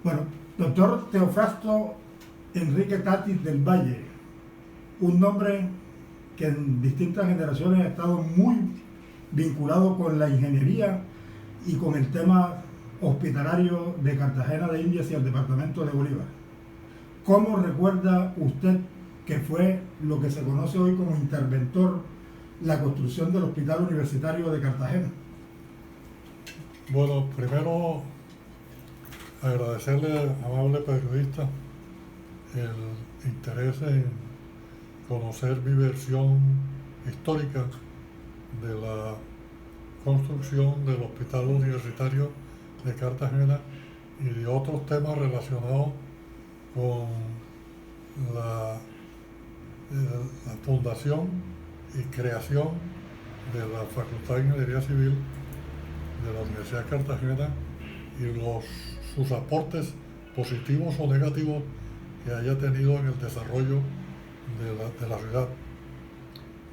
Bueno, doctor Teofrasto Enrique Tatis del Valle, un nombre que en distintas generaciones ha estado muy vinculado con la ingeniería y con el tema hospitalario de Cartagena de Indias y el departamento de Bolívar. ¿Cómo recuerda usted que fue lo que se conoce hoy como interventor la construcción del Hospital Universitario de Cartagena? Bueno, primero agradecerle al amable periodista el interés en conocer mi versión histórica de la construcción del Hospital Universitario de Cartagena y de otros temas relacionados con la fundación y creación de la Facultad de Ingeniería Civil de la Universidad de Cartagena y sus aportes positivos o negativos que haya tenido en el desarrollo de la ciudad.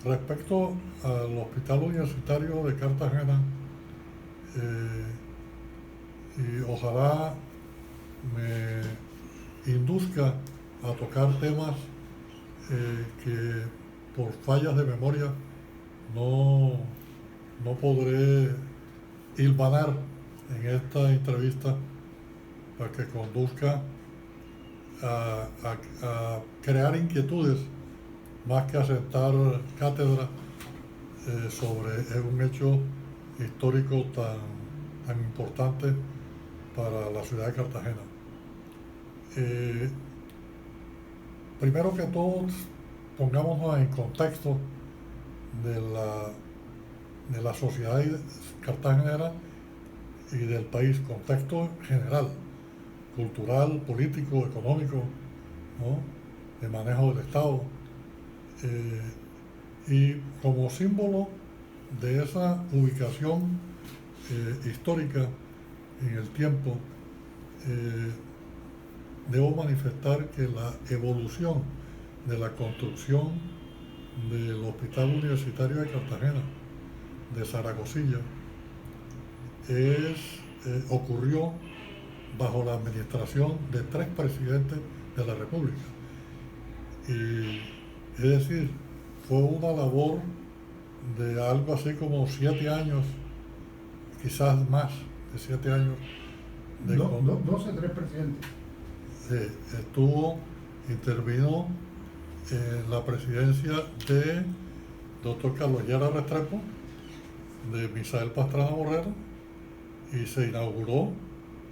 Respecto al Hospital Universitario de Cartagena, y ojalá me induzca a tocar temas que por fallas de memoria no podré hilvanar en esta entrevista, para que conduzca a crear inquietudes más que a sentar cátedra sobre un hecho histórico tan importante para la ciudad de Cartagena. Primero que todo, pongámonos en contexto de la sociedad cartagenera y del país, contexto general, cultural, político, económico, ¿no?, de manejo del Estado. Y como símbolo de esa ubicación histórica en el tiempo, debo manifestar que la evolución de la construcción del Hospital Universitario de Cartagena, de Zaragozilla, ocurrió bajo la administración de 3 presidentes de la República. Y es decir, fue una labor de algo así como 7 años, quizás más de 7 años. 3 presidentes. Intervino en la presidencia de doctor Carlos Llera Restrepo, de Misael Pastrana Borrero, y se inauguró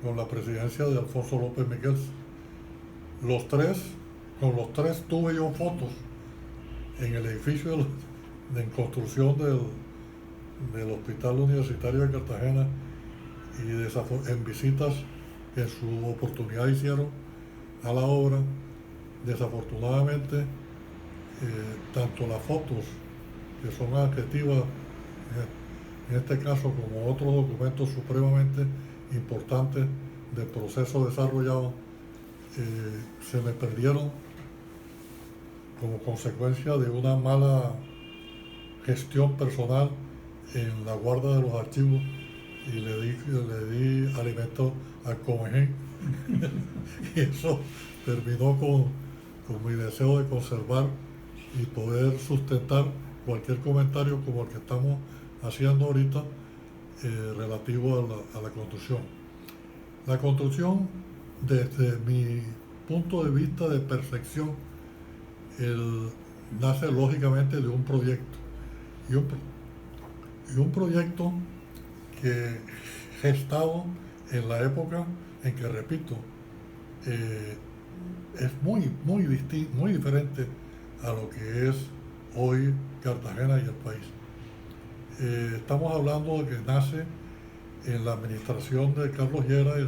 con la presidencia de Alfonso López Miguel. Con los tres tuve yo fotos en el edificio en construcción del Hospital Universitario de Cartagena y en visitas que en su oportunidad hicieron a la obra. Desafortunadamente, tanto las fotos, que son adjetivas en este caso, como otros documentos supremamente importantes del proceso desarrollado, se me perdieron como consecuencia de una mala gestión personal en la guarda de los archivos, y le di alimento al comején y eso terminó con mi deseo de conservar y poder sustentar cualquier comentario como el que estamos haciendo ahorita relativo a la construcción. La construcción, desde mi punto de vista de percepción, nace lógicamente de un proyecto, y un proyecto que gestado en la época en que, repito, es muy distinto, muy diferente a lo que es hoy Cartagena y el país. Estamos hablando de que nace en la administración de Carlos Llera, y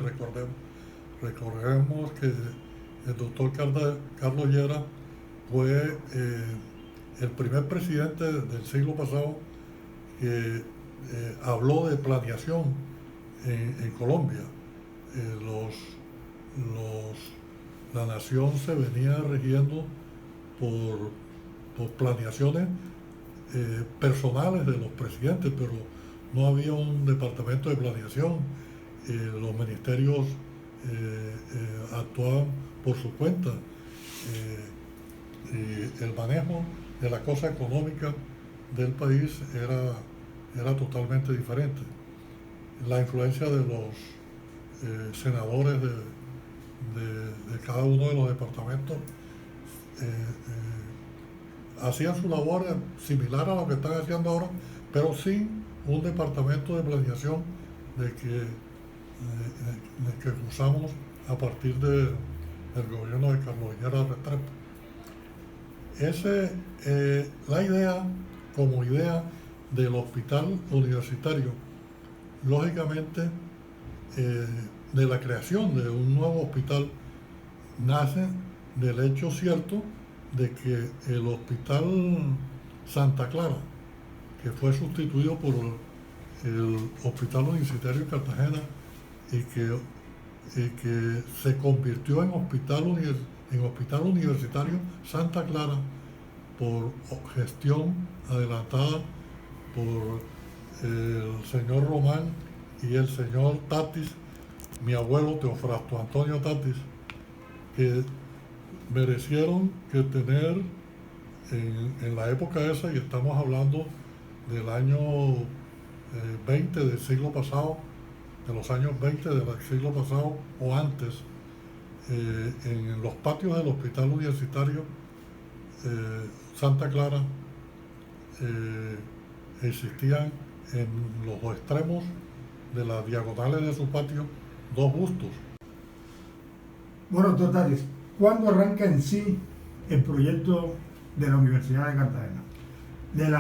recordemos que el doctor Carlos Llera fue el primer presidente del siglo pasado que habló de planeación en Colombia. La nación se venía regiendo por planeaciones personales de los presidentes, pero no había un departamento de planeación. Los ministerios actuaban por su cuenta, y el manejo de la cosa económica del país era totalmente diferente. La influencia de los senadores de cada uno de los departamentos hacían su labor similar a lo que están haciendo ahora, pero sin un departamento de planeación de que usamos a partir del gobierno de Carlos Higuera Restrepo. La idea, como idea del hospital universitario, lógicamente, de la creación de un nuevo hospital, nace del hecho cierto de que el Hospital Santa Clara, que fue sustituido por el Hospital Universitario de Cartagena y que se convirtió en Hospital Universitario Santa Clara por gestión adelantada por el señor Román y el señor Tatis, mi abuelo Teofrasto Antonio Tatis, que merecieron que tener en la época esa, y estamos hablando del año 20 del siglo pasado, de los años 20 del siglo pasado o antes, en los patios del Hospital Universitario Santa Clara existían en los extremos de las diagonales de su patio dos bustos. Bueno, doctor Tatis, ¿cuándo arranca en sí el proyecto de la Universidad de Cartagena, del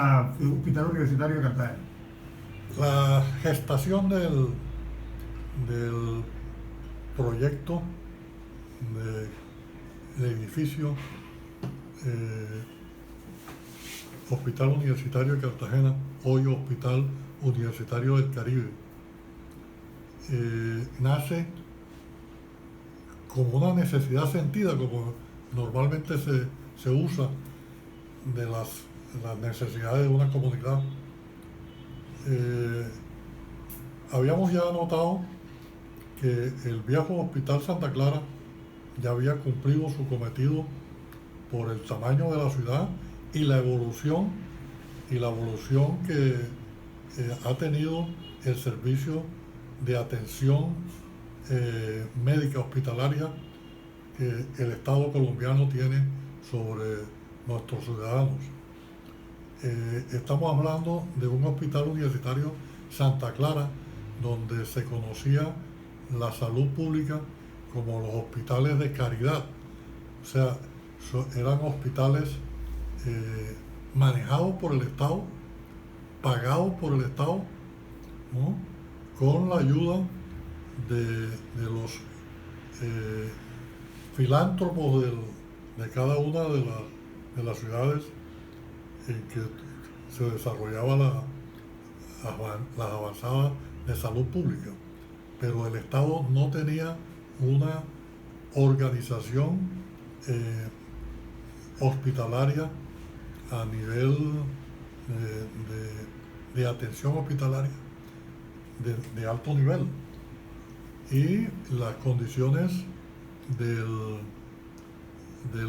Hospital Universitario de Cartagena? La gestación del proyecto del edificio Hospital Universitario de Cartagena, hoy Hospital Universitario del Caribe, nace como una necesidad sentida, como normalmente se usa de las necesidades de una comunidad. Habíamos ya notado que el viejo Hospital Santa Clara ya había cumplido su cometido por el tamaño de la ciudad y la evolución que ha tenido el servicio de atención médica hospitalaria que el Estado colombiano tiene sobre nuestros ciudadanos. Estamos hablando de un hospital universitario Santa Clara, donde se conocía la salud pública como los hospitales de caridad. O sea, eran hospitales manejados por el Estado, pagados por el Estado, ¿no?, con la ayuda de los filántropos de cada una de las ciudades en que se desarrollaban las avanzadas de salud pública. Pero el Estado no tenía una organización hospitalaria a nivel de atención hospitalaria de alto nivel, y las condiciones del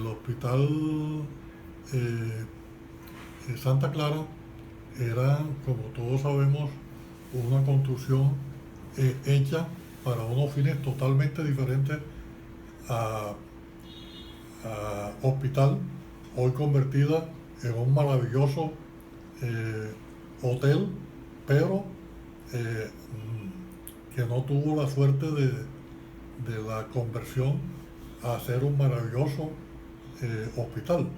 hospital Santa Clara eran, como todos sabemos, una construcción hecha para unos fines totalmente diferentes a hospital, hoy convertida en un maravilloso hotel, pero que no tuvo la suerte de la conversión a ser un maravilloso hospital.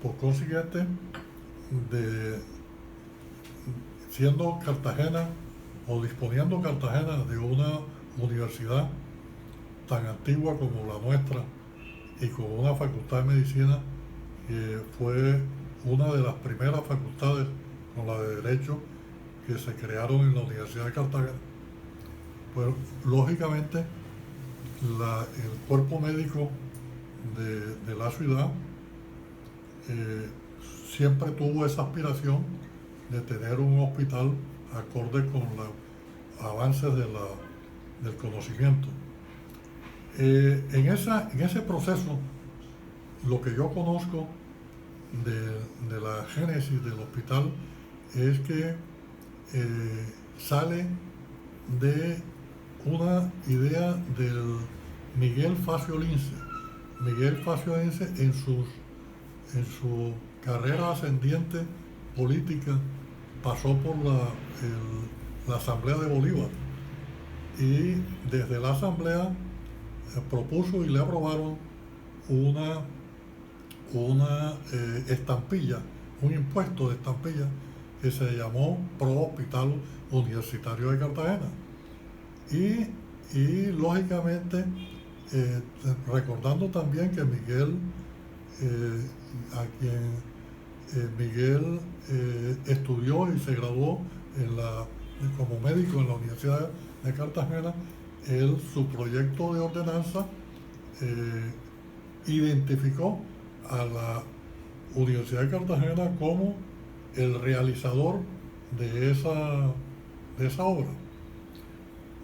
Por consiguiente, siendo Cartagena o disponiendo Cartagena de una universidad tan antigua como la nuestra y con una facultad de medicina que fue una de las primeras facultades con la de Derecho que se crearon en la Universidad de Cartagena, pues lógicamente el cuerpo médico de la ciudad siempre tuvo esa aspiración de tener un hospital acorde con los avances del conocimiento. En ese proceso, lo que yo conozco de la génesis del hospital es que sale de una idea del Miguel Facio Lince. Miguel Facio Lince en su carrera ascendiente política pasó por la Asamblea de Bolívar y desde la Asamblea propuso y le aprobaron una estampilla, un impuesto de estampilla que se llamó Pro Hospital Universitario de Cartagena. Y lógicamente, recordando también que Miguel, Miguel estudió y se graduó como médico en la Universidad de Cartagena, su proyecto de ordenanza identificó a la Universidad de Cartagena como el realizador de esa obra.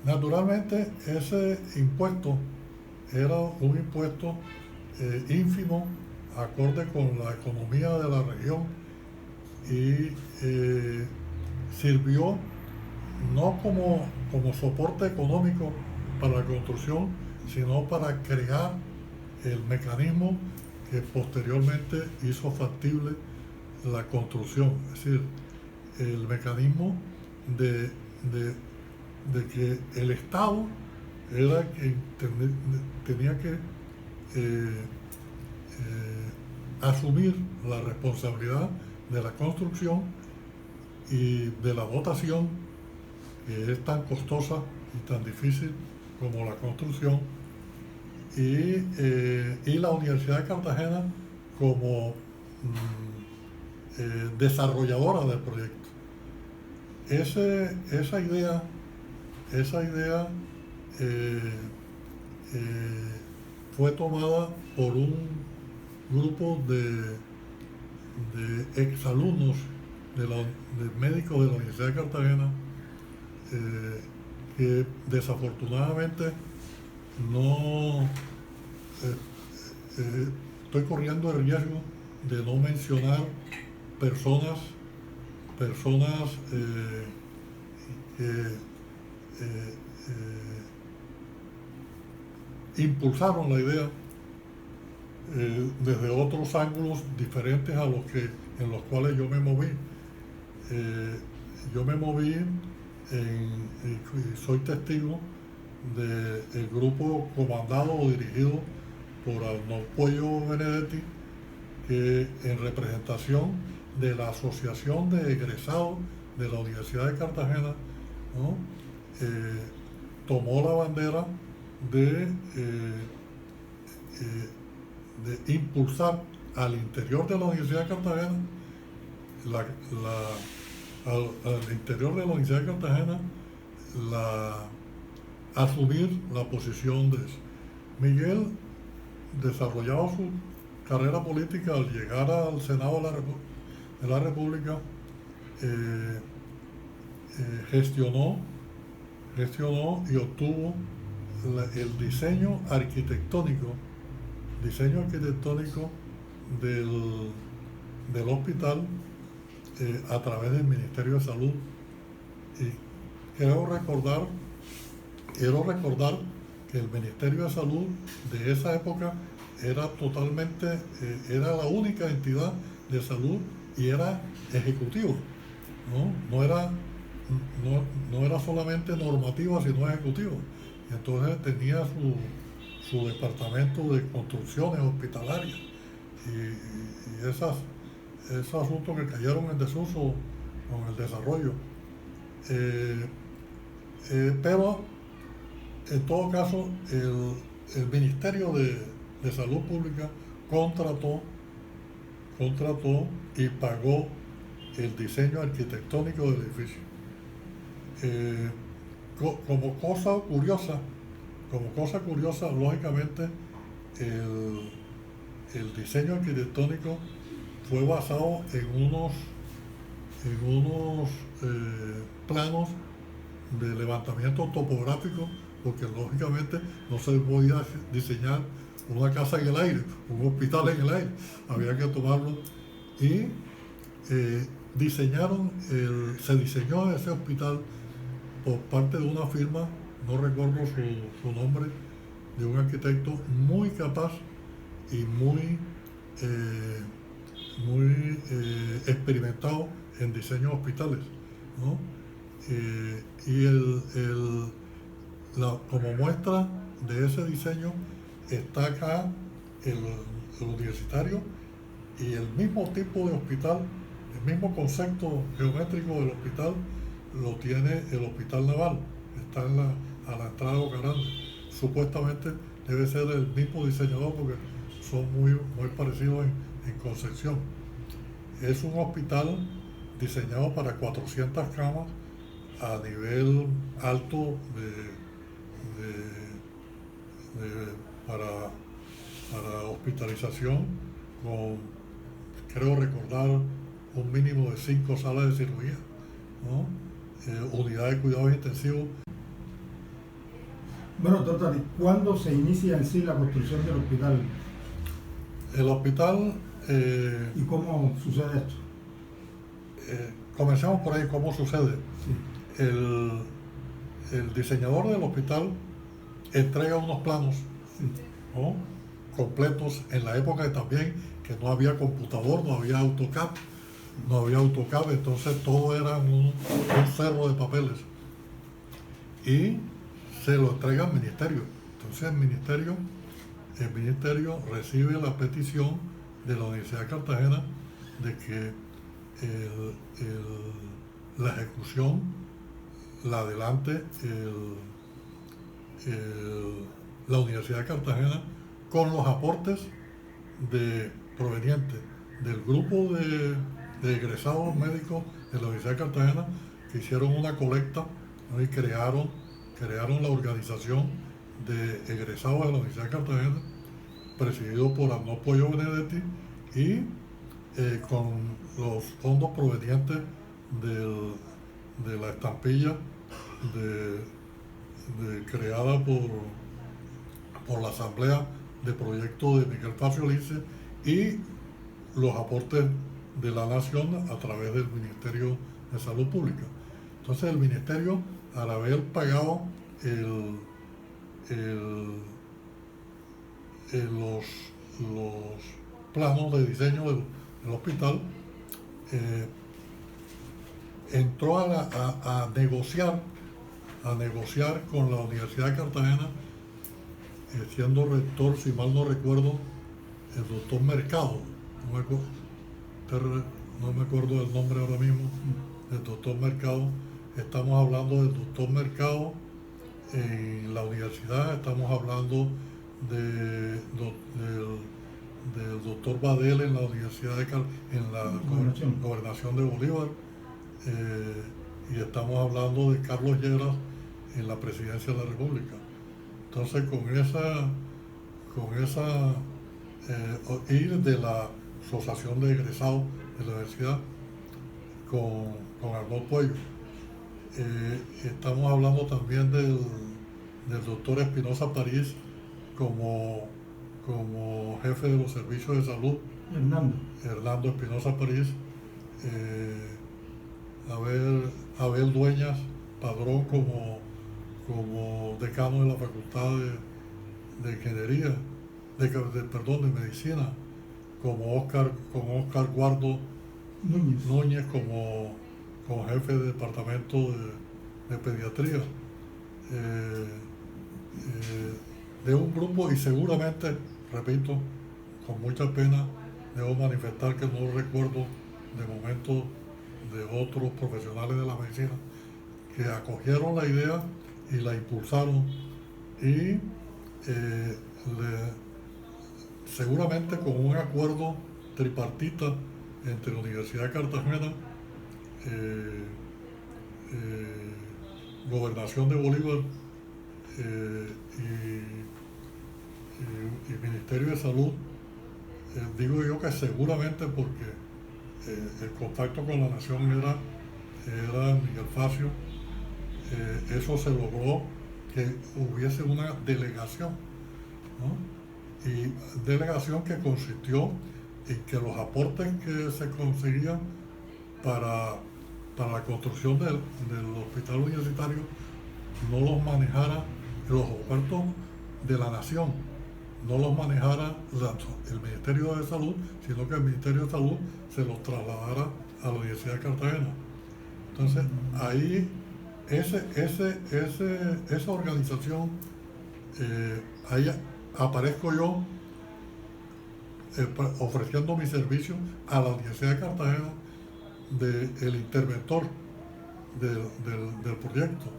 Naturalmente, ese impuesto era un impuesto ínfimo, acorde con la economía de la región, y sirvió no como soporte económico para la construcción, sino para crear el mecanismo que posteriormente hizo factible la construcción. Es decir, el mecanismo de que el Estado era quien tenía que asumir la responsabilidad de la construcción y de la dotación, que es tan costosa y tan difícil como la construcción, y la Universidad de Cartagena como desarrolladora del proyecto. Esa idea fue tomada por un grupo de exalumnos de médicos de la Universidad de Cartagena, que desafortunadamente no estoy corriendo el riesgo de no mencionar personas que impulsaron la idea desde otros ángulos diferentes a en los cuales yo me moví. Yo me moví y soy testigo del grupo comandado o dirigido por Arnoldo Puello Benedetti, que en representación de la Asociación de Egresados de la Universidad de Cartagena, ¿no?, tomó la bandera de impulsar al interior de la Universidad de Cartagena, al interior de la Universidad de Cartagena, asumir la posición de eso. Miguel desarrollaba su carrera política al llegar al Senado de la República. Gestionó y obtuvo el diseño arquitectónico del hospital a través del Ministerio de Salud. Y quiero recordar que el Ministerio de Salud de esa época era era la única entidad de salud y era ejecutivo, no era solamente normativa, sino ejecutivo. Y entonces tenía su departamento de construcciones hospitalarias y esos asuntos que cayeron en desuso con el desarrollo. Pero en todo caso, el Ministerio de Salud Pública contrató y pagó el diseño arquitectónico del edificio. Como cosa curiosa, lógicamente, el diseño arquitectónico fue basado en unos planos de levantamiento topográfico porque lógicamente no se podía diseñar una casa en el aire, un hospital en el aire, había que tomarlo y se diseñó ese hospital por parte de una firma, no recuerdo su nombre, de un arquitecto muy capaz y muy experimentado en diseño de hospitales, ¿no? Y como muestra de ese diseño está acá el universitario, y el mismo tipo de hospital, el mismo concepto geométrico del hospital lo tiene el Hospital Naval, está a la entrada de Boca Grande. Supuestamente debe ser el mismo diseñador porque son muy parecidos en concepción. Es un hospital diseñado para 400 camas a nivel alto para hospitalización, con, creo recordar, un mínimo de 5 salas de cirugía, ¿no? Unidad de cuidados intensivos. Bueno, doctor Tati, ¿cuándo se inicia en sí la construcción del hospital? El hospital... ¿Y cómo sucede esto? Comencemos por ahí, ¿cómo sucede? Sí. El diseñador del hospital entrega unos planos, Sí. ¿no?, completos, en la época también que no había computador, no había AutoCAD, entonces todo era un cerro de papeles, y se lo entrega al ministerio. Entonces el ministerio recibe la petición de la Universidad de Cartagena de que la ejecución la adelante la Universidad de Cartagena, con los aportes provenientes del grupo de egresados médicos de la Universidad de Cartagena, que hicieron una colecta, ¿no?, y crearon la organización de egresados de la Universidad de Cartagena, presidido por Arnoldo Pollo Benedetti, y con los fondos provenientes de la estampilla creada por la Asamblea de Proyectos de Miguel Facio Lice, y los aportes de la Nación a través del Ministerio de Salud Pública. Entonces el Ministerio, al haber pagado los planos de diseño del hospital, entró a negociar con la Universidad de Cartagena, siendo rector, si mal no recuerdo, el doctor Mercado, no me acuerdo del nombre ahora mismo, del doctor Mercado. Estamos hablando del doctor Mercado en la universidad, estamos hablando del doctor Badel en la Universidad en la Gobernación de Bolívar, y estamos hablando de Carlos Lleras en la Presidencia de la República. Entonces ir de la Asociación de Egresados de la Universidad con Arnoldo Puello. Estamos hablando también del doctor Espinosa París como jefe de los servicios de salud. Hernando Espinosa París. Abel Dueñas Padrón como decano de la Facultad de Ingeniería, de Medicina, como Oscar Guardo Núñez como jefe de departamento de Pediatría, de un grupo, y seguramente, repito, con mucha pena, debo manifestar que no recuerdo de momento de otros profesionales de la medicina que acogieron la idea y la impulsaron, y seguramente con un acuerdo tripartita entre la Universidad de Cartagena, Gobernación de Bolívar y Ministerio de Salud. Digo yo que seguramente porque el contacto con la Nación era Miguel Facio. Eso se logró que hubiese una delegación, ¿no? Y delegación que consistió en que los aportes que se conseguían para la construcción del hospital universitario no los manejara los expertos de la nación, no los manejara el Ministerio de Salud, sino que el Ministerio de Salud se los trasladara a la Universidad de Cartagena. Entonces, ahí, esa organización, ahí aparezco yo ofreciendo mi servicio a la Universidad de Cartagena del interventor del proyecto.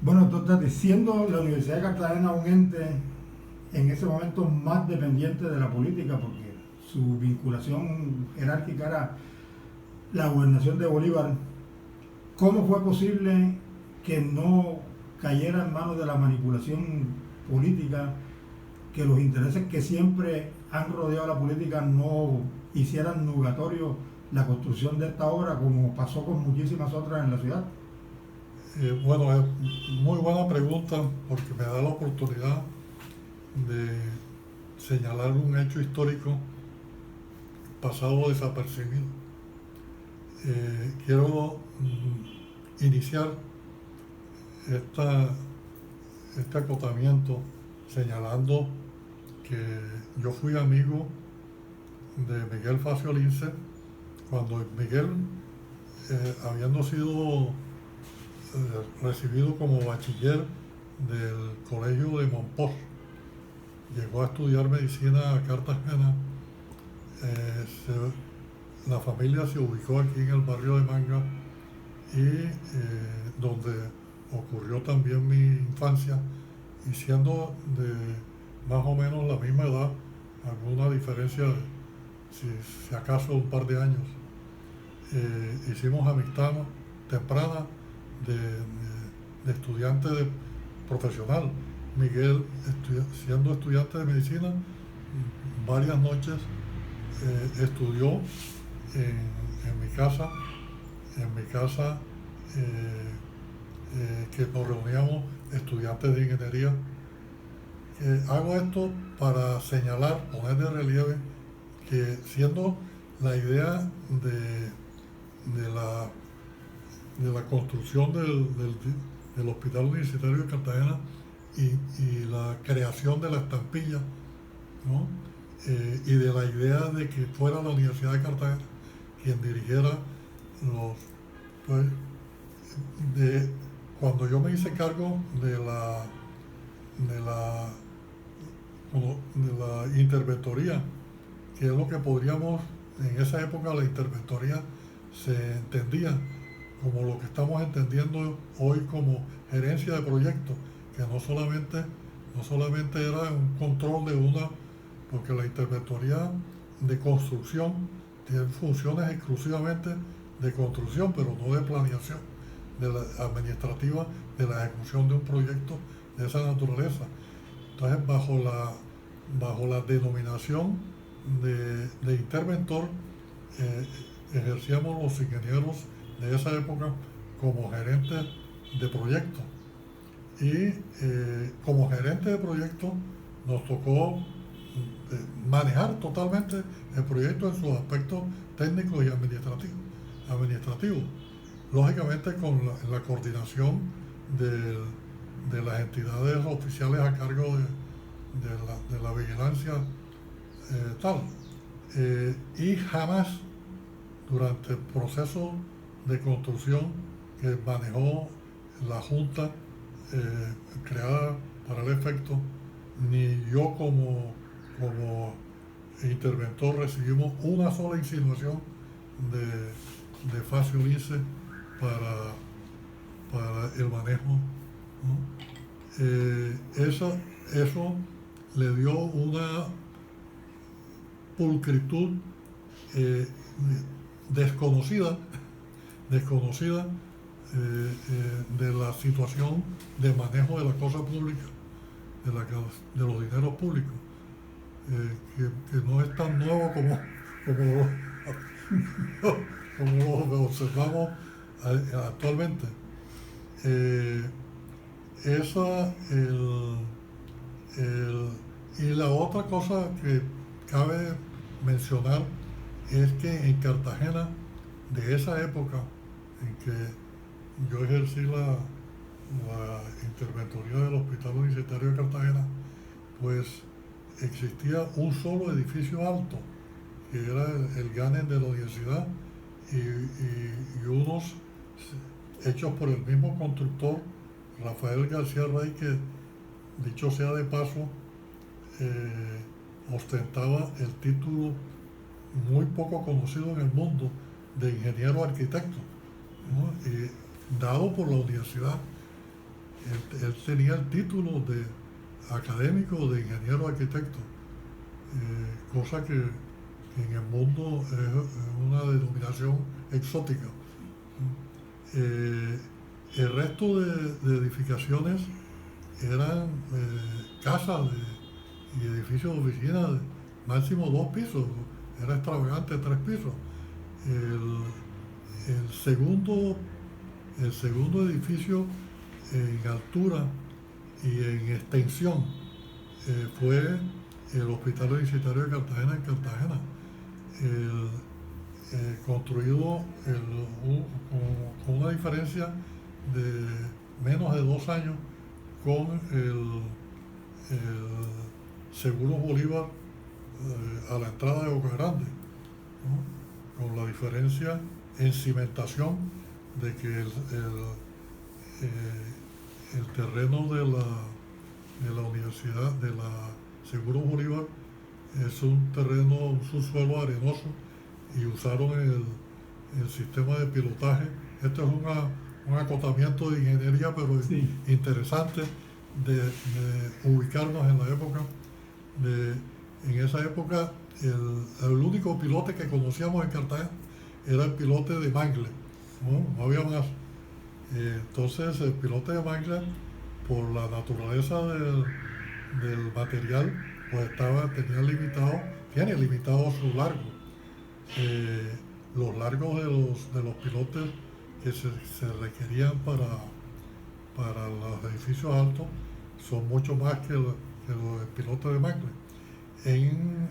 Bueno, entonces, siendo la Universidad de Cartagena un ente en ese momento más dependiente de la política, porque su vinculación jerárquica era la gobernación de Bolívar, ¿cómo fue posible que no cayera en manos de la manipulación política, que los intereses que siempre han rodeado a la política no hicieran nugatorio la construcción de esta obra, como pasó con muchísimas otras en la ciudad? Bueno, es muy buena pregunta, porque me da la oportunidad de señalar un hecho histórico pasado desapercibido. Quiero iniciar este acotamiento señalando que yo fui amigo de Miguel Facio Lince cuando Miguel, habiendo sido recibido como bachiller del colegio de Monpós, llegó a estudiar medicina a Cartagena. La familia se ubicó aquí en el barrio de Manga, y donde ocurrió también mi infancia, y siendo de más o menos la misma edad, alguna diferencia, si acaso un par de años, hicimos amistad temprana de estudiante profesional. Miguel, siendo estudiante de medicina, varias noches estudió en mi casa, que nos reuníamos estudiantes de ingeniería. Hago esto para señalar, poner de relieve que, siendo la idea de la construcción del Hospital Universitario de Cartagena y la creación de la estampilla, ¿no? Y de la idea de que fuera la Universidad de Cartagena quien dirigiera cuando yo me hice cargo de la interventoría, que es lo que podríamos, en esa época la interventoría se entendía como lo que estamos entendiendo hoy como gerencia de proyectos, que no solamente era un control porque la interventoría de construcción tiene funciones exclusivamente de construcción, pero no de planeación administrativa de la ejecución de un proyecto de esa naturaleza. Entonces, bajo la denominación de interventor, ejercíamos los ingenieros de esa época como gerentes de proyecto. Y como gerente de proyecto nos tocó manejar totalmente el proyecto en sus aspectos técnicos y administrativos. Lógicamente con la coordinación de las entidades oficiales a cargo de la vigilancia tal. Y jamás, durante el proceso de construcción que manejó la Junta creada para el efecto, ni yo como interventor recibimos una sola insinuación de Facio Lince para el manejo, ¿no? Eso le dio una pulcritud desconocida de la situación de manejo de la cosa pública, de los dineros públicos, que no es tan nuevo como lo observamos actualmente. Esa, y la otra cosa que cabe mencionar es que en Cartagena, de esa época en que yo ejercí la interventoría del Hospital Universitario de Cartagena, pues existía un solo edificio alto, que era el Ganen de la universidad, y unos hechos por el mismo constructor, Rafael García Rey, que dicho sea de paso, ostentaba el título muy poco conocido en el mundo de ingeniero arquitecto, ¿no? Y dado por la universidad, él tenía el título de académico de ingeniero arquitecto, cosa que en el mundo es una denominación exótica. El resto de edificaciones eran casas y edificios de oficina de máximo 2 pisos, era extravagante 3 pisos. El segundo edificio en altura y en extensión fue el Hospital Universitario de Cartagena en Cartagena, construido con una diferencia de menos de 2 años con el Seguro Bolívar a la entrada de Boca Grande, ¿no? Con la diferencia en cimentación de que el terreno de la universidad, de la Seguro Bolívar, es un terreno, un subsuelo arenoso, y usaron el sistema de pilotaje. Esto es un acotamiento de ingeniería, pero sí, interesante de ubicarnos en la época. En esa época, el único pilote que conocíamos en Cartagena era el pilote de Mangler, no había más. Entonces, el pilote de Mangler, por la naturaleza del material, pues tiene limitado su largo. Los largos de los pilotes que se requerían para los edificios altos son mucho más que los pilotes de Mangler. En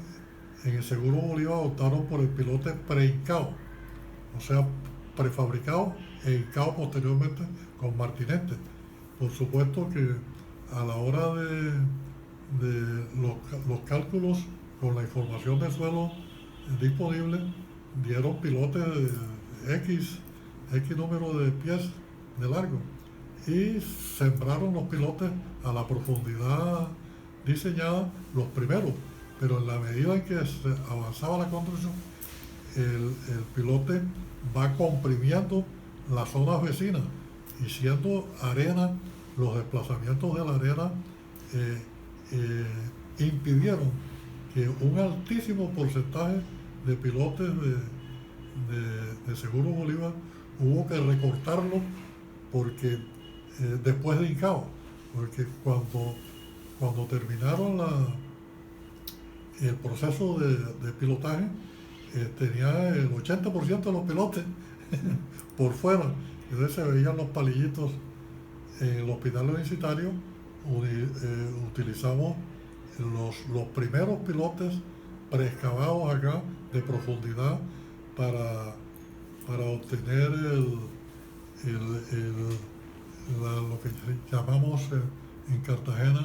el Seguro Bolívar optaron por el pilote prehincado, o sea, prefabricado e hincado posteriormente con martinete. Por supuesto que a la hora de los cálculos con la información de suelo disponible, dieron pilotes de X número de pies de largo, y sembraron los pilotes a la profundidad diseñada, los primeros, pero en la medida en que se avanzaba la construcción, el pilote va comprimiendo las zonas vecinas, y siendo arena, los desplazamientos de la arena impidieron que un altísimo porcentaje de pilotes de Seguro Bolívar hubo que recortarlo, porque después de hincado, porque cuando terminaron el proceso de pilotaje, tenía el 80% de los pilotes por fuera. Entonces se veían los palillitos. En el hospital universitario utilizamos los primeros pilotes preexcavados acá de profundidad para obtener lo que llamamos en Cartagena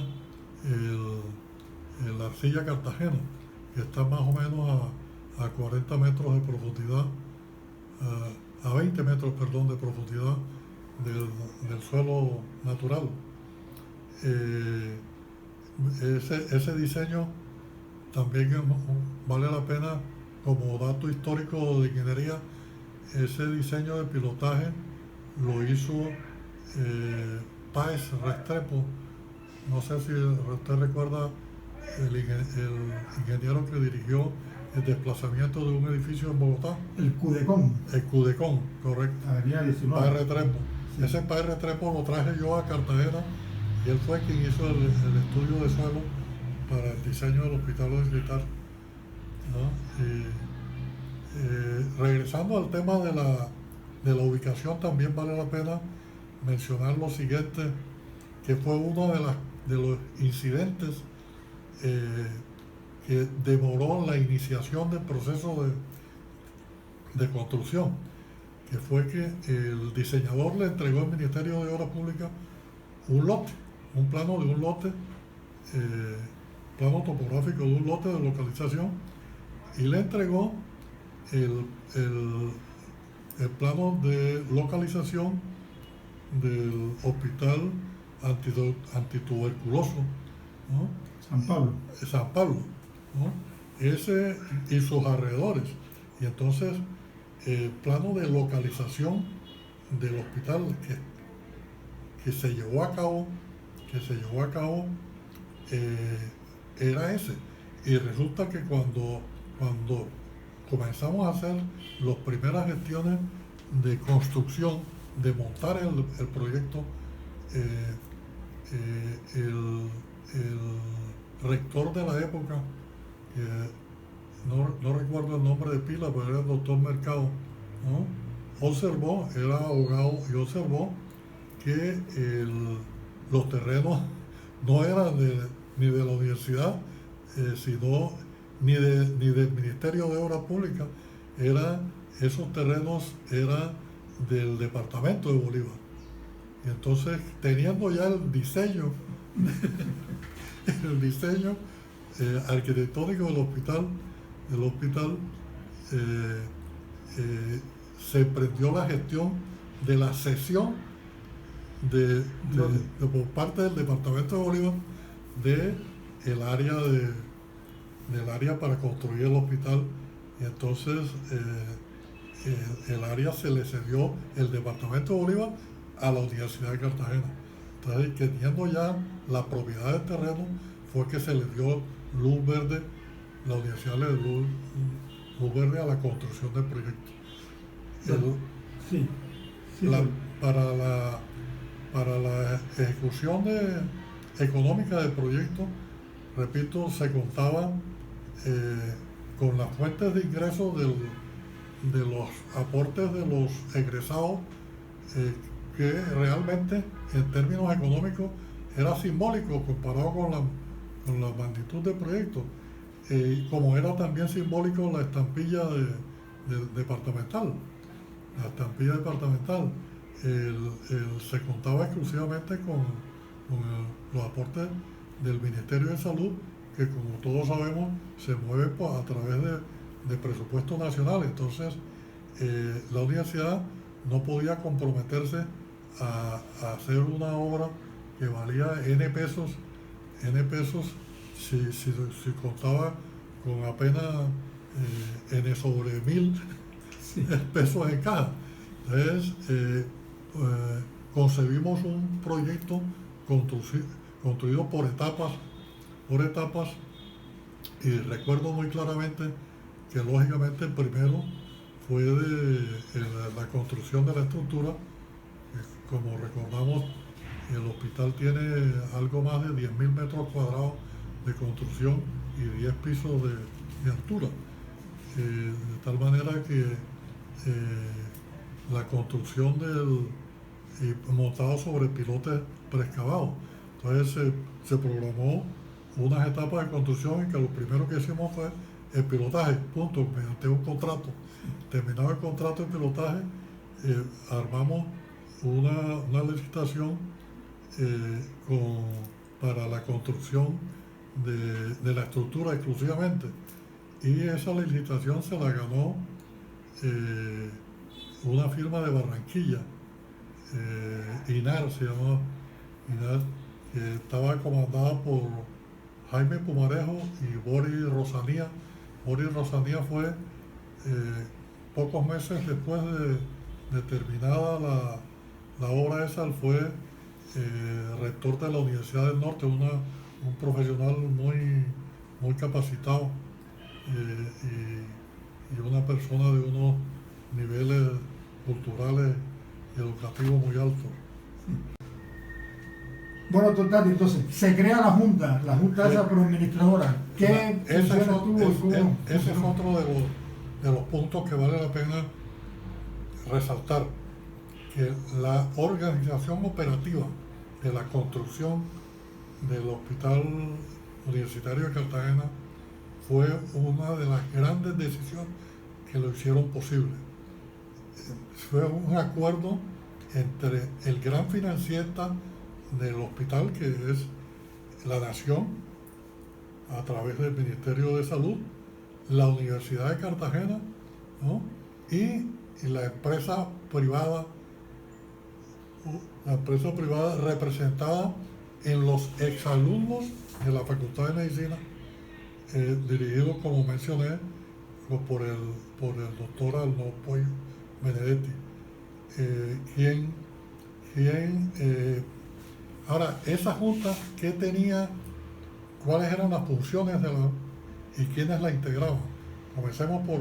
la arcilla Cartagena, que está más o menos a 40 metros de profundidad, a 20 metros, perdón, de profundidad del suelo natural. Ese diseño también vale la pena como dato histórico de ingeniería. Ese diseño de pilotaje lo hizo Páez Restrepo. No sé si usted recuerda el ingeniero que dirigió el desplazamiento de un edificio en Bogotá. El Cudecón. El Cudecón, correcto. Avenida 19. Páez Restrepo. Sí. Ese Páez Restrepo lo traje yo a Cartagena, y él fue quien hizo el estudio de suelo para el diseño del hospital universitario, ¿no? Regresando al tema de la ubicación, también vale la pena mencionar lo siguiente, que fue uno de los incidentes que demoró la iniciación del proceso de construcción, que fue que el diseñador le entregó al Ministerio de Obras Públicas un lote, un plano de un lote, plano topográfico de un lote de localización, y le entregó el plano de localización del hospital antituberculoso, ¿no? San Pablo, ¿no? Ese y sus alrededores. Y entonces el plano de localización del hospital que se llevó a cabo era ese. Y resulta que cuando comenzamos a hacer las primeras gestiones de construcción, de montar el proyecto, el rector de la época, no recuerdo el nombre de pila, pero era el doctor Mercado, ¿no? Observó, era abogado, y observó que los terrenos no eran ni de la universidad, sino ni del Ministerio de Obras Públicas. Esos terrenos eran del departamento de Bolívar. Y entonces, teniendo ya el diseño arquitectónico del hospital, se emprendió la gestión de la cesión por parte del departamento de Bolívar del área para construir el hospital. Y entonces el área se le cedió el departamento de Bolívar a la Universidad de Cartagena. Entonces, teniendo ya la propiedad del terreno, fue que se le dio luz verde, la universidad le dio luz verde a la construcción del proyecto. Para la ejecución económica del proyecto, repito, se contaba con las fuentes de ingresos de los aportes de los egresados, que realmente en términos económicos era simbólico comparado con la magnitud del proyecto, como era también simbólico la estampilla departamental. La estampilla departamental se contaba exclusivamente con los aportes del Ministerio de Salud, que como todos sabemos se mueve a través de presupuestos nacionales. Entonces la universidad no podía comprometerse a hacer una obra que valía N pesos si contaba con apenas N sobre 1000 pesos en caja. Entonces concebimos un proyecto construido por etapas, y recuerdo muy claramente que lógicamente el primero fue la construcción de la estructura. Como recordamos, el hospital tiene algo más de 10.000 metros cuadrados de construcción y 10 pisos de altura, de tal manera que la construcción montado sobre pilotes preexcavados. Entonces se programó unas etapas de construcción en que lo primero que hicimos fue el pilotaje, punto, mediante un contrato. Terminado el contrato de pilotaje, armamos una licitación para la construcción de la estructura exclusivamente, y esa licitación se la ganó una firma de Barranquilla, INAR se llamaba, INAR, que estaba comandada por Jaime Pumarejo y Boris Rosanía. Boris Rosanía fue pocos meses después de terminada la obra esa, fue rector de la Universidad del Norte, un profesional muy capacitado, y una persona de unos niveles culturales y educativos muy altos. Bueno, total, entonces se crea la junta esa proadministradora. ¿Qué funciones tuvo? Ese es otro de los puntos que vale la pena resaltar. que la organización operativa de la construcción del Hospital Universitario de Cartagena fue una de las grandes decisiones que lo hicieron posible. Fue un acuerdo entre el gran financista del hospital, que es la Nación, a través del Ministerio de Salud, la Universidad de Cartagena, ¿no? y la empresa privada representada en los exalumnos de la Facultad de Medicina, dirigido, como mencioné, por el doctor Arnoldo Puello Benedetti, ahora, esa junta, ¿qué tenía? ¿Cuáles eran las funciones y quiénes la integraban? Comencemos por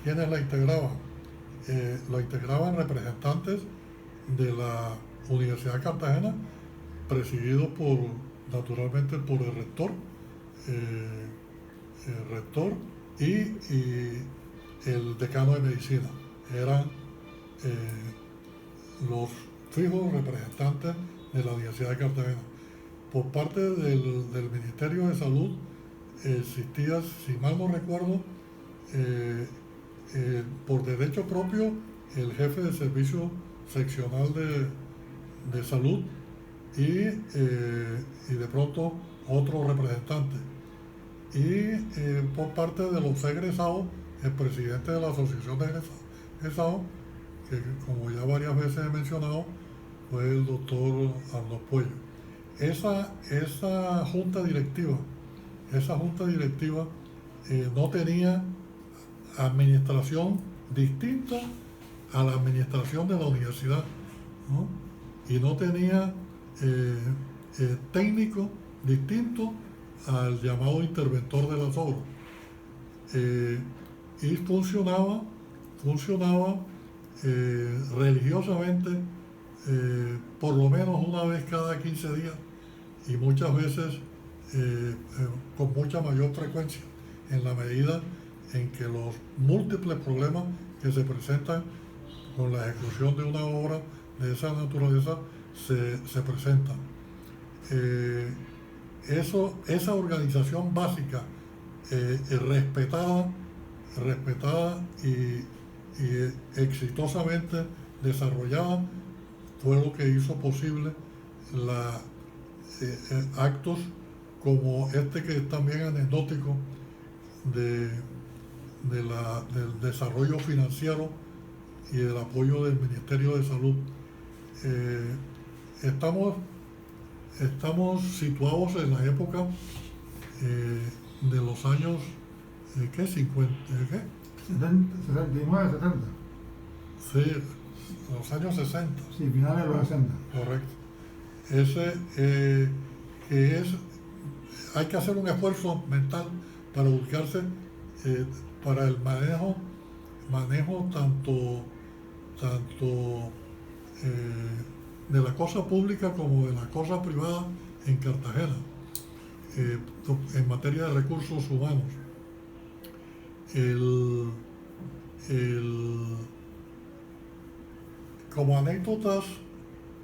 quiénes la integraban. La integraban representantes de la Universidad de Cartagena, presidido naturalmente por el rector y el decano de medicina. Eran los fijos representantes de la Universidad de Cartagena. Por parte del Ministerio de Salud existía, si mal no recuerdo, por derecho propio, el jefe de servicio seccional de salud y de pronto otro representante. Y por parte de los egresados, el presidente de la Asociación de Egresados, que como ya varias veces he mencionado, fue el doctor Arnoldo Puello. Esa junta directiva no tenía administración distinta a la administración de la universidad, ¿no? Y no tenía técnico distinto al llamado interventor de las obras. Y funcionaba religiosamente, por lo menos una vez cada 15 días y muchas veces con mucha mayor frecuencia, en la medida en que los múltiples problemas que se presentan con la ejecución de una obra de esa naturaleza se presentan. Esa organización básica, respetada y exitosamente desarrollada, fue lo que hizo posible actos como este, que es también anecdótico, del desarrollo financiero y del apoyo del Ministerio de Salud. Estamos situados en la época de los años, ¿qué? 50, ¿qué? 69, 70. Sí, los años 60. Sí, finales de los 60. Correcto. Hay que hacer un esfuerzo mental para ubicarse, para el manejo tanto de la cosa pública como de la cosa privada en Cartagena, en materia de recursos humanos. Como anécdotas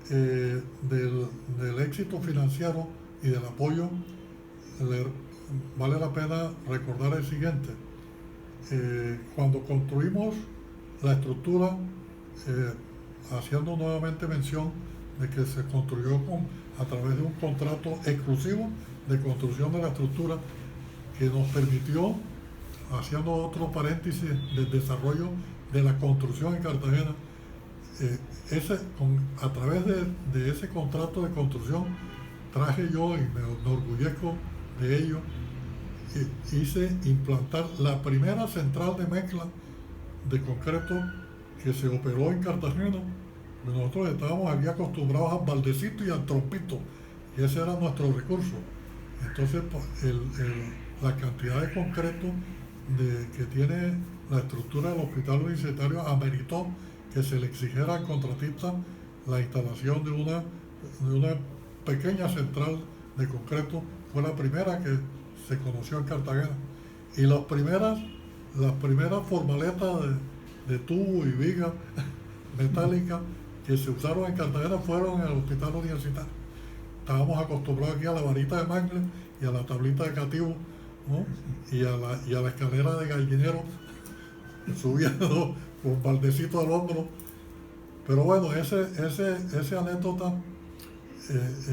del éxito financiero y del apoyo, vale la pena recordar el siguiente. Cuando construimos la estructura, haciendo nuevamente mención de que se construyó a través de un contrato exclusivo de construcción de la estructura, que nos permitió, haciendo otro paréntesis del desarrollo de la construcción en Cartagena, a través de ese contrato de construcción traje yo, y me enorgullezco de ello, hice implantar la primera central de mezcla de concreto que se operó en Cartagena. Nosotros estábamos aquí acostumbrados al baldecito y al trompito, y ese era nuestro recurso. Entonces, la cantidad de concreto que tiene la estructura del hospital universitario ameritó que se le exigiera al contratista la instalación de una pequeña central de concreto. Fue la primera que se conoció en Cartagena. Y las primeras formaletas de tubo y viga metálica que se usaron en Cartagena fueron en el hospital universitario. Estábamos acostumbrados aquí a la varita de mangle y a la tablita de cativo, ¿no? y a la escalera de gallinero subiendo con baldecito al hombro. Pero bueno, ese anécdota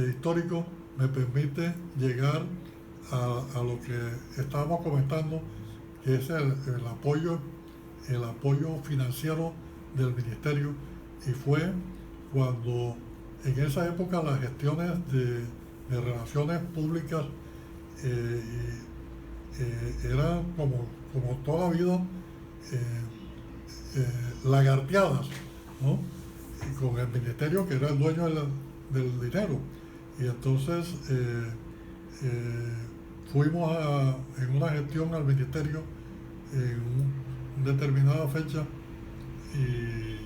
histórico me permite llegar a lo que estábamos comentando, que es el apoyo financiero del ministerio, y fue cuando en esa época las gestiones de relaciones públicas eran como toda la vida lagarteadas, ¿no? Y con el ministerio, que era el dueño del dinero. Y entonces fuimos en una gestión al ministerio en una determinada fecha, y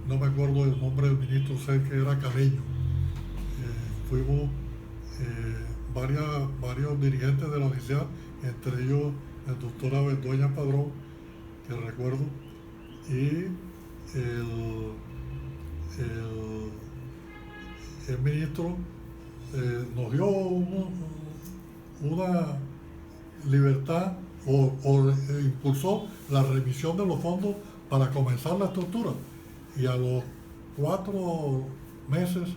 no me acuerdo el nombre del ministro, sé que era Caneño. Fuimos varios dirigentes de la universidad, entre ellos el doctor Abendueña Padrón, que recuerdo, y el ministro nos dio una libertad o impulsó la remisión de los fondos para comenzar la estructura, y a los 4 meses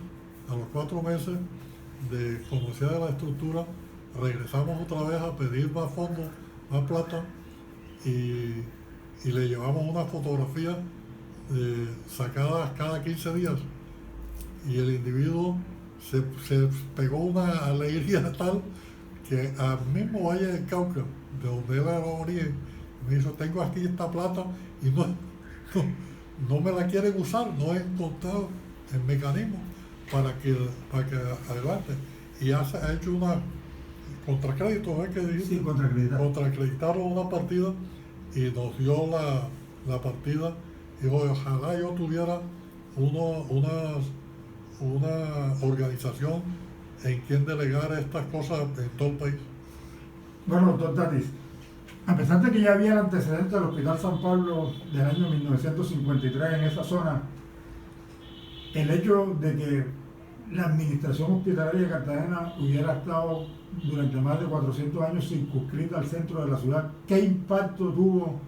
de conocida de la estructura regresamos otra vez a pedir más fondos, más plata, y le llevamos una fotografía sacada cada 15 días, y el individuo se pegó una alegría tal que al mismo Valle del Cauca, de donde él era origen, me dijo: tengo aquí esta plata y no me la quieren usar, no he encontrado el mecanismo para que adelante. Y ha hecho una contracrédito, ¿ves que dijiste? Sí, contracreditaron una partida y nos dio la partida. Dijo: ojalá yo tuviera una organización en quien delegar estas cosas en todo el país. Bueno, doctor Tatis, a pesar de que ya había el antecedente del Hospital San Pablo del año 1953 en esa zona, el hecho de que la administración hospitalaria de Cartagena hubiera estado durante más de 400 años circunscrita al centro de la ciudad, ¿qué impacto tuvo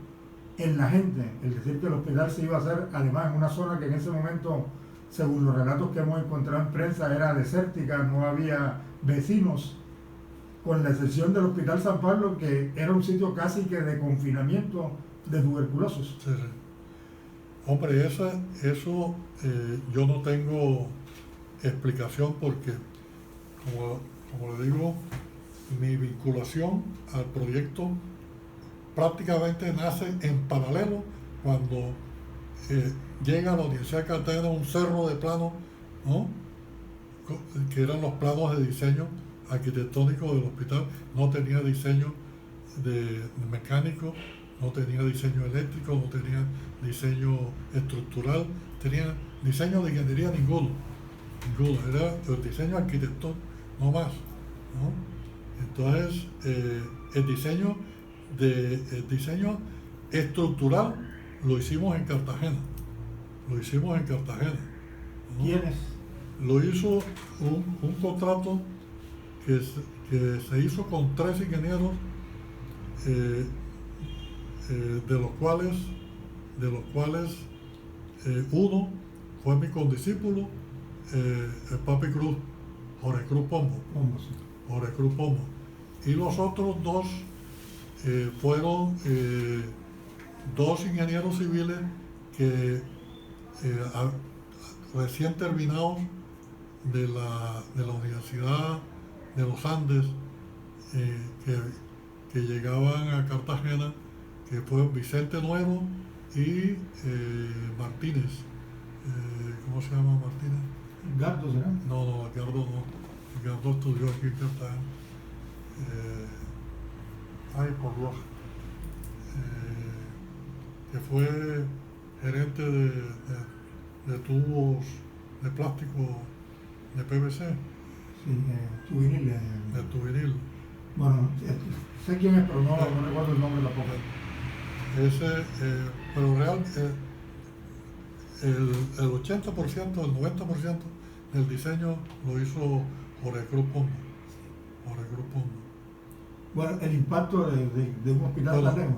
en la gente? El decir que el hospital se iba a hacer, además, en una zona que en ese momento, según los relatos que hemos encontrado en prensa, era desértica, no había vecinos, con la excepción del Hospital San Pablo, que era un sitio casi que de confinamiento de tuberculosos. Sí. Hombre, eso yo no tengo explicación, porque, como le digo, mi vinculación al proyecto prácticamente nace en paralelo cuando llega a la Universidad de Cartagena un cerro de planos, ¿no? Que eran los planos de diseño arquitectónico del hospital. No tenía diseño de mecánico, no tenía diseño eléctrico, no tenía diseño estructural, tenía diseño de ingeniería ninguno, era el diseño arquitectónico, no más, ¿no? Entonces el diseño estructural lo hicimos en Cartagena, ¿no? ¿Quiénes? Lo hizo un contrato que se hizo con 3 ingenieros, de los cuales uno fue mi condiscípulo, el Papi Cruz, Jorge Cruz Pombo. Y los otros 2 fueron 2 ingenieros civiles que recién terminados de la Universidad de los Andes, que llegaban a Cartagena, que fue Vicente Nuevo y Martínez. ¿Cómo se llama Martínez? ¿Gardo será? No, Gardo no. Gardo estudió aquí en Cartagena. Por Dios. Que fue gerente de tubos de plástico de PVC. Sí, Tubinil. De Tubinil. Bueno, sé quién es, pero no recuerdo el nombre tampoco. Pero el 80%, el 90% del diseño lo hizo por el Grupo Hondo. Por el Grupo Hondo. Bueno, el impacto de un hospital Bueno, tan lejos.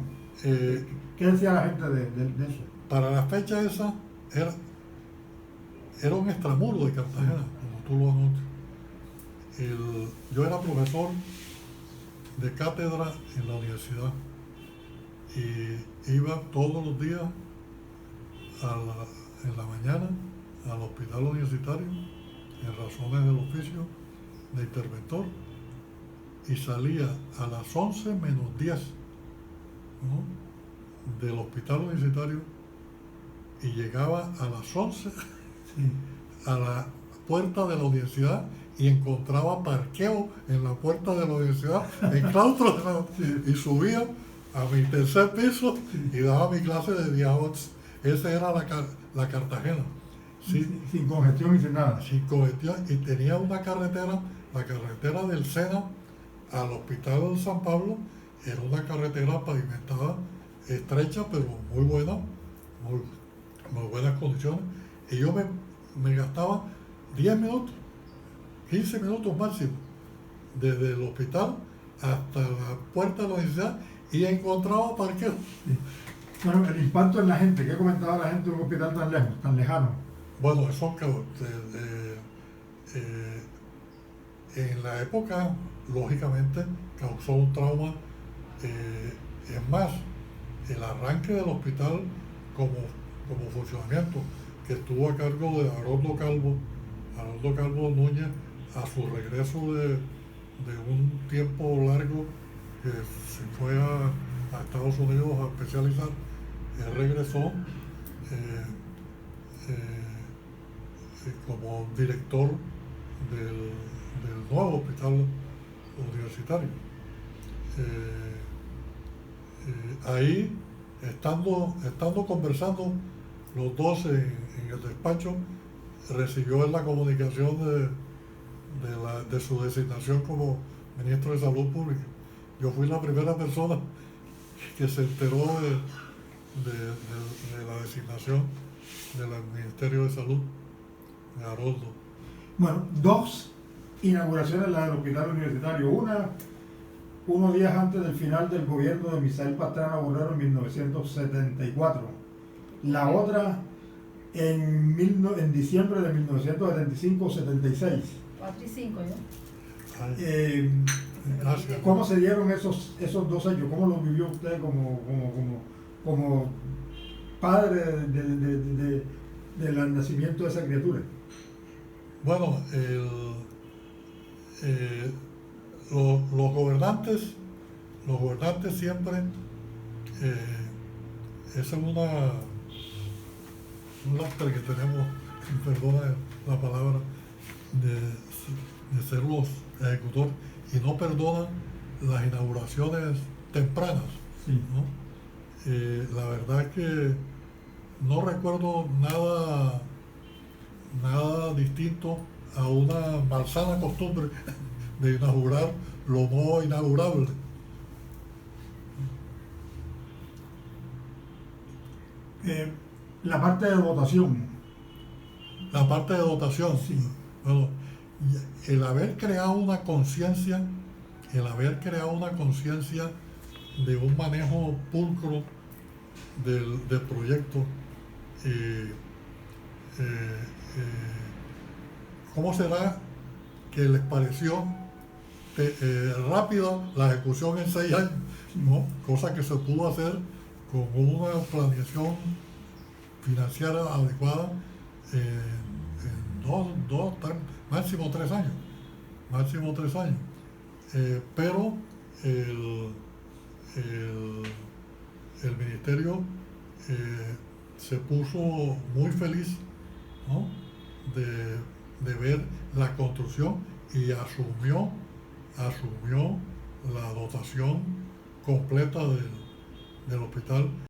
¿Qué decía la gente de eso? Para la fecha esa era un extramuro de Cartagena, como tú lo anotas. Yo era profesor de cátedra en la universidad y iba todos los días en la mañana al hospital universitario en razones del oficio de interventor y salía a las 11 menos 10, ¿no?, del hospital universitario y llegaba a las 11 a la puerta de la universidad y encontraba parqueo en la puerta de la universidad en claustro y subía a mi tercer piso y daba mi clase de día 11. Esa era la Cartagena. Sin congestión y sin nada. Sin congestión, y tenía una carretera, la carretera del Sena al hospital de San Pablo, era una carretera pavimentada, estrecha, pero muy buena, muy buenas condiciones. Y yo me gastaba 10 minutos, 15 minutos máximo, desde el hospital hasta la puerta de la universidad y encontraba parqueo. Bueno, el impacto en la gente, ¿qué comentaba la gente de un hospital tan lejos, tan lejano? Bueno, eso en la época, lógicamente, causó un trauma. Es más, el arranque del hospital como funcionamiento, que estuvo a cargo de Haroldo Calvo Núñez, a su regreso de un tiempo largo que se fue a Estados Unidos a especializar, él regresó como director del nuevo hospital universitario. Ahí, estando conversando los dos en el despacho, recibió la comunicación de su designación como ministro de Salud Pública. Yo fui la primera persona que se enteró de la designación del Ministerio de Salud de Haroldo. Bueno, dos inauguraciones la del hospital universitario. Una, unos días antes del final del gobierno de Misael Pastrana Borrero en 1974. La otra en diciembre de 1975-76. 4 y 5, ¿no? Gracias. ¿Cómo se dieron esos 2 años? ¿Cómo los vivió usted como padre del nacimiento de esa criatura? Bueno, los gobernantes siempre, esa es un lastre que tenemos, perdona la palabra, de ser los ejecutores, y no perdonan las inauguraciones tempranas, Sí. ¿no? La verdad es que no recuerdo nada distinto a una malsana costumbre de inaugurar lo no inaugurable. La parte de votación. La parte de dotación, Sí. bueno, el haber creado una conciencia de un manejo pulcro del proyecto, ¿cómo será que les pareció rápida la ejecución en 6 años? ¿No? Cosa que se pudo hacer con una planeación financiera adecuada en 2, máximo 3 años. Pero el ministerio se puso muy feliz, ¿no?, de ver la construcción y asumió la dotación completa del hospital.